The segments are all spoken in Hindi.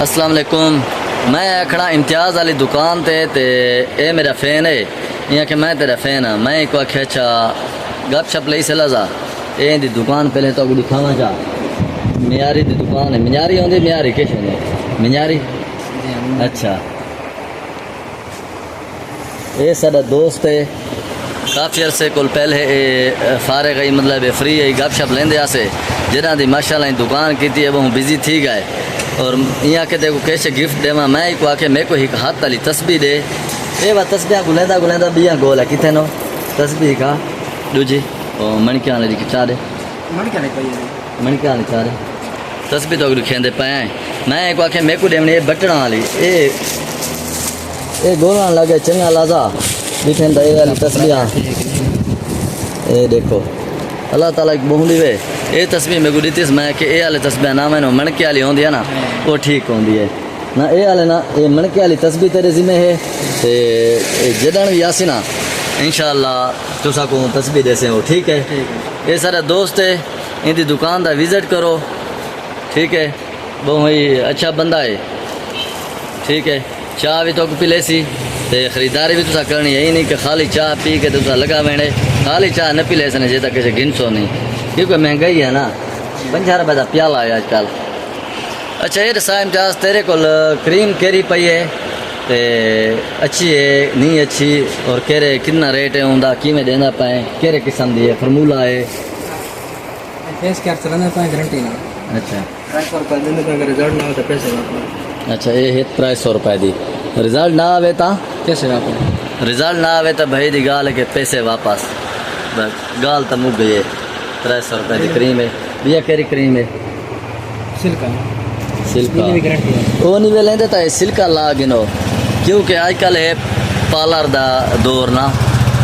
अस्सलाम वालेकुम। मैं खड़ा इम्तियाज़ वाली दुकान ते ये मेरा फ़ैन है। यहाँ के मैं तेरा फ़ैन हाँ। मैं एक आख्या अच्छा गप शप लई सला जा ये दी दुकान पहले तो दिखावा जा। मियारी दी दुकान है। मियारी होंदी मियारी किश होंदी मियारी। अच्छा ये साडा दोस्त है। काफ़ी अरसे को पहले फारग ही मतलब फ्री है गप शप लेंदे आसे जिन्हों की माशाल्लाह दुकान की है वो बिजी थी गए और यहाँ के देखो कैसे गिफ्ट देवा। मैं को आके मेरे को एक हाथ वाली तस्बीर दे ये बात तस्बीर गुलेंदा गुलेंदा बिया गोल है कितने नो तस्बीर का दूजी और मणकिया वाले की चारे मणकिया वाली चारे तस्बीर तो खेंदे पाए। मैं को आखे मेरे को देवनी बटना वाली ये गोला लगे चंगा लाजा दिखें ये वाली तस्बीर ये देखो अल्लाह ताला एक बहुली वे ये तस्वीर मेरे को दी थी मैं कि ये वाले तस्वीर ना मैंने मणके वाली होंगी है ना वो ठीक होंगी है ना ये वाले ना ये मणके वाली तस्वीर तेरे जिम्मे है तो जदन भी आसी ना इंशाअल्लाह तुसा को तस्वीर देसे हो ठीक है। ये सारा दोस्त है इनकी दुकान का विजिट करो ठीक है। बहुत ही अच्छा बंदा है ठीक है। चाह भी तो पी लेसी तो खरीदारी भी तुसा करनी यही नहीं कि खाली चाह पी के तुसा लगा वेणे खाली चाह न पी ले सने जे तक किसी गिनसो नहीं क्योंकि महंगाई है ना 50 रुपये का प्याला है आजकल। अच्छा ये दसा इम्तियाज़ तेरे को क्रीम केरी पई है ते अच्छी है नहीं अच्छी और केरे कितना रेट है उनका किमें देना पाए केरे किस्म की है फॉर्मूला है फेस केयर चलाने पाए गारंटी ना। अच्छा 100 रुपये देने पे अगर रिजल्ट ना हो तो पैसे वापस। अच्छा ये है प्राइस 100 रुपये दी रिजल्ट ना आवे तो पैसे वापस रिजल्ट ना आवे तो भाई दी गाल है कि पैसे वापस बस गाल तो मुक गई है। 300 रुपये की क्रीम है भैया केरी क्रीम है सिल्का सिल्का भी गारंटी है वो नहीं वे लेंदे तो सिल्का ला गिनो क्योंकि आजकल है पार्लर दा दौर ना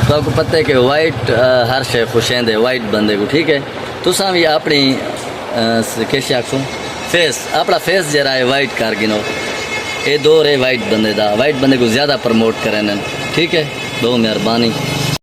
तो आपको पता है कि वाइट हर शे खुशेंद है वाइट बंदे को ठीक है। तुसा भी अपनी कैसे आखो फेस अपना फेस जरा है वाइट कर गिनो ये दौर है वाइट बंदे दा वाइट बंदे को ज़्यादा प्रमोट करें ठीक है। बहुत मेहरबानी।